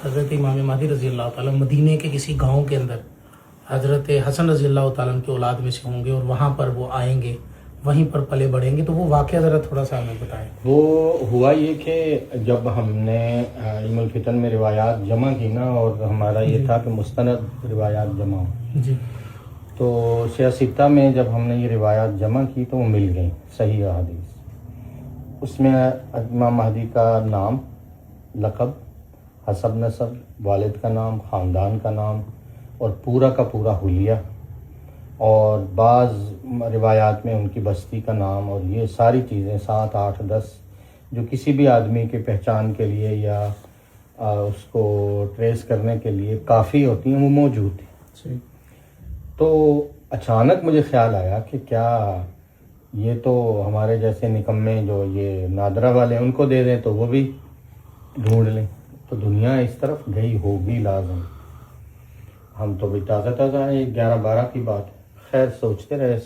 حضرت امام مہدی رضی اللہ تعالیٰ مدینے کے کسی گاؤں کے اندر حضرت حسن رضی اللہ تعالیٰ کی اولاد میں سے ہوں گے اور وہاں پر وہ آئیں گے، وہیں پر پلے بڑھیں گے، تو وہ واقعہ ذرا تھوڑا سا ہمیں بتائیں۔ وہ ہوا یہ کہ جب ہم نے علم الفتن میں روایات جمع کی نا، اور ہمارا یہ تھا کہ مستند روایات جمع ہوں، جی تو سیاستہ میں جب ہم نے یہ روایات جمع کی تو وہ مل گئیں صحیح احادیث۔ اس میں امام مہدی کا نام، لقب، حسب نسب، والد کا نام، خاندان کا نام اور پورا کا پورا حلیہ، اور بعض روایات میں ان کی بستی کا نام، اور یہ ساری چیزیں 7 8 10 جو کسی بھی آدمی کے پہچان کے لیے یا اس کو ٹریس کرنے کے لیے کافی ہوتی ہیں، وہ موجود تھیں۔ تو اچانک مجھے خیال آیا کہ کیا یہ تو ہمارے جیسے نکمے جو یہ نادرہ والے ان کو دے دیں تو وہ بھی ڈھونڈ لیں، تو دنیا اس طرف گئی ہوگی لازم۔ ہم تو بھی تازہ ہیں، 11 12 کی بات ہے۔ خیر سوچتے رہے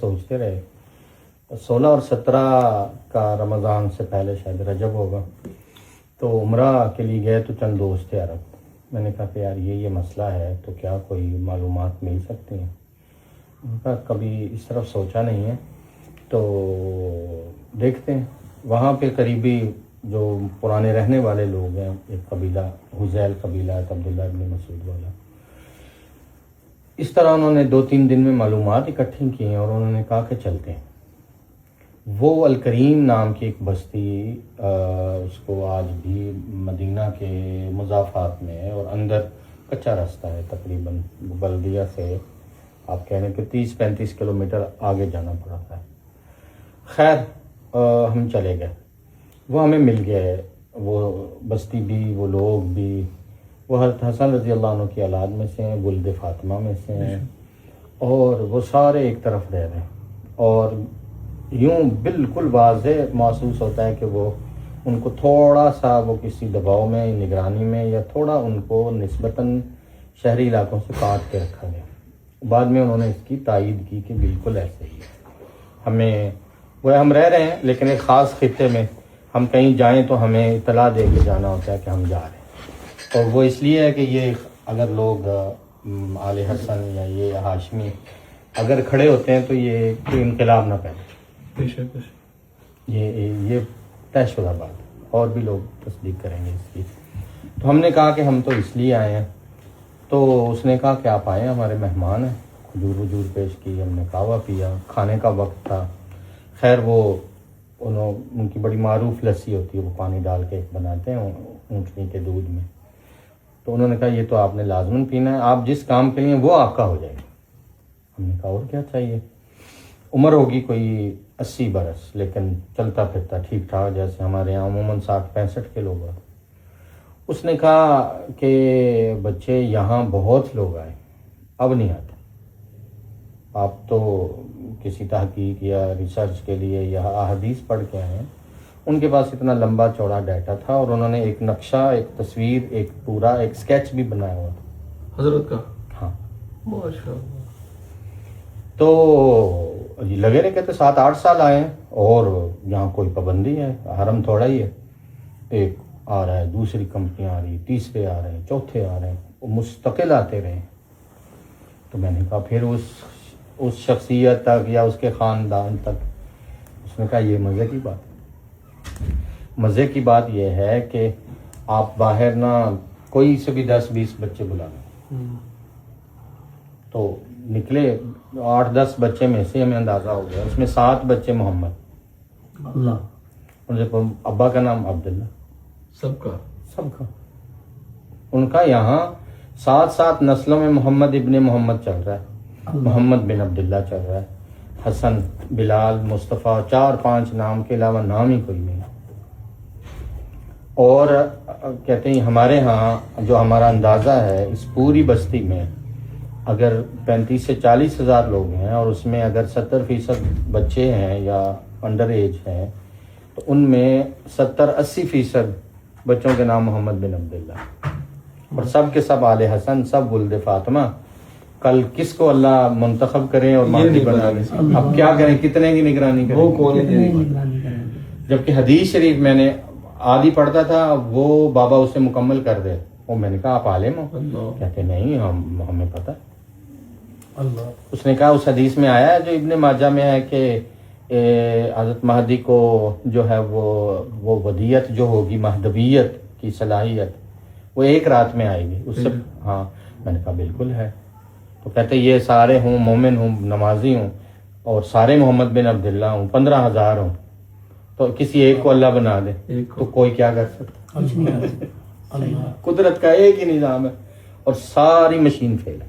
16 اور 17 کا رمضان سے پہلے شاید رجب ہوگا، تو عمرہ کے لیے گئے تو چند دوست تھے عرب۔ میں نے کہا کہ یار یہ مسئلہ ہے، تو کیا کوئی معلومات مل سکتی ہیں؟ ان کا کبھی اس طرف سوچا نہیں ہے، تو دیکھتے ہیں۔ وہاں پہ قریبی جو پرانے رہنے والے لوگ ہیں، ایک قبیلہ حزیل قبیلہ ہے، عبداللہ ابن مسعود والا، اس طرح انہوں نے 2-3 دن میں معلومات اکٹھی کی ہیں اور انہوں نے کہا کہ چلتے ہیں۔ وہ الکریم نام کی ایک بستی، اس کو آج بھی مدینہ کے مضافات میں ہے، اور اندر کچا راستہ ہے، تقریباً بلدیہ سے آپ کہہ رہے ہیں کہ 30-35 کلومیٹر آگے جانا پڑتا ہے۔ خیر ہم چلے گئے، وہ ہمیں مل گئے، وہ بستی بھی، وہ لوگ بھی۔ وہ حضرت حسن رضی اللہ عنہ کی اولاد میں سے ہیں، ولد فاطمہ میں سے ہیں، اور وہ سارے ایک طرف رہ رہے ہیں، اور یوں بالکل واضح محسوس ہوتا ہے کہ وہ ان کو تھوڑا سا وہ کسی دباؤ میں، نگرانی میں، یا تھوڑا ان کو نسبتاً شہری علاقوں سے کاٹ کے رکھا گیا۔ بعد میں انہوں نے اس کی تائید کی کہ بالکل ایسے ہی ہے، ہم رہ رہے ہیں لیکن ایک خاص خطے میں، ہم کہیں جائیں تو ہمیں اطلاع دے کے جانا ہوتا ہے کہ ہم جا رہے ہیں۔ اور وہ اس لیے ہے کہ یہ اگر لوگ آل حسن یا یہ ہاشمی اگر کھڑے ہوتے ہیں تو یہ کوئی انقلاب نہ پہلے، یہ طے شدہ بات ہے، اور بھی لوگ تصدیق کریں گے اس کی۔ تو ہم نے کہا کہ ہم تو اس لیے آئے ہیں، تو اس نے کہا کہ آپ آئیں، ہمارے مہمان ہیں۔ کھجور وجور پیش کی، ہم نے قہوہ پیا، کھانے کا وقت تھا۔ خیر وہ ان کی بڑی معروف لسی ہوتی ہے، وہ پانی ڈال کے بناتے ہیں اونٹنی کے دودھ میں، تو انہوں نے کہا یہ تو آپ نے لازماً پینا ہے، آپ جس کام کے لیے وہ آپ کا ہو جائے گا۔ ہم نے کہا اور کیا چاہیے؟ عمر ہوگی کوئی 80 برس، لیکن چلتا پھرتا ٹھیک ٹھاک، جیسے ہمارے یہاں عموماً 60-65 کے لوگ ہیں۔ اس نے کہا کہ بچے یہاں بہت لوگ آئے، اب نہیں آتے، آپ تو کسی تحقیق یا ریسرچ کے لیے یا احادیث پڑھ کے آئے ہیں۔ ان کے پاس اتنا لمبا چوڑا ڈیٹا تھا، اور انہوں نے ایک نقشہ، ایک تصویر، ایک پورا ایک سکیچ بھی بنایا ہوا تھا حضرت کا۔ ہاں، ماشاءاللہ۔ تو یہ لگے رہے، کہتے 7-8 سال آئے ہیں، اور یہاں کوئی پابندی ہے، حرم تھوڑا ہی ہے، ایک آ رہا ہے، دوسری کمپنیاں آ رہی، تیسرے آ رہے ہیں، چوتھے آ رہے ہیں، وہ مستقل آتے رہے۔ تو میں نے کہا پھر اس شخصیت تک یا اس کے خاندان تک، اس نے کہا یہ مزے کی بات ہے۔ مزے کی بات یہ ہے کہ آپ باہر نہ کوئی سے بھی 10-20 بچے بلا لیں، تو نکلے 8-10 بچے میں سے ہمیں اندازہ ہو گیا، اس میں 7 بچے محمد، اللہ، ان سے ابا کا نام عبداللہ، سب کا ان کا یہاں 7 نسلوں میں محمد ابن محمد چل رہا ہے، محمد بن عبداللہ چل رہا ہے، حسن، بلال، مصطفیٰ، 4-5 نام کے علاوہ نام ہی کوئی نہیں۔ اور کہتے ہیں ہمارے ہاں جو ہمارا اندازہ ہے، اس پوری بستی میں اگر 35 سے 40 ہزار لوگ ہیں، اور اس میں اگر 70% بچے ہیں یا انڈر ایج ہیں، تو ان میں 70-80% بچوں کے نام محمد بن عبداللہ، اور سب کے سب آل حسن، سب ولد فاطمہ۔ کل کس کو اللہ منتخب کریں اور مہدی بنا لیں، اب کیا کریں، کتنے کی نگرانی کریں، وہ کون ہے؟ جبکہ حدیث شریف میں نے آدھی پڑھتا تھا، وہ بابا اسے مکمل کر دے، وہ میں نے کہا آپ عالم ہو؟ اللہ کہتے نہیں ہمیں پتہ ہے۔ اللہ اس نے کہا اس حدیث میں آیا ہے جو ابن ماجہ میں ہے کہ حضرت مہدی کو جو ہے وہ ودیت جو ہوگی، مہدویت کی صلاحیت، وہ ایک رات میں آئے گی اس سے۔ ہاں میں نے کہا بالکل ہے۔ تو کہتے یہ سارے ہوں مومن ہوں نمازی ہوں اور سارے محمد بن عبداللہ ہوں 15,000 ہوں تو کسی ایک کو اللہ بنا دے ایک کو۔ تو کوئی کیا کر سکتا؟ اللہ قدرت کا ایک ہی نظام ہے اور ساری مشین فیل ہے۔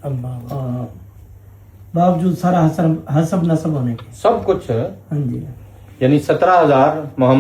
اللہ باوجود سارا حسب نصب ہونے کے۔ سب کچھ ہاں جی یعنی 17,000 محمد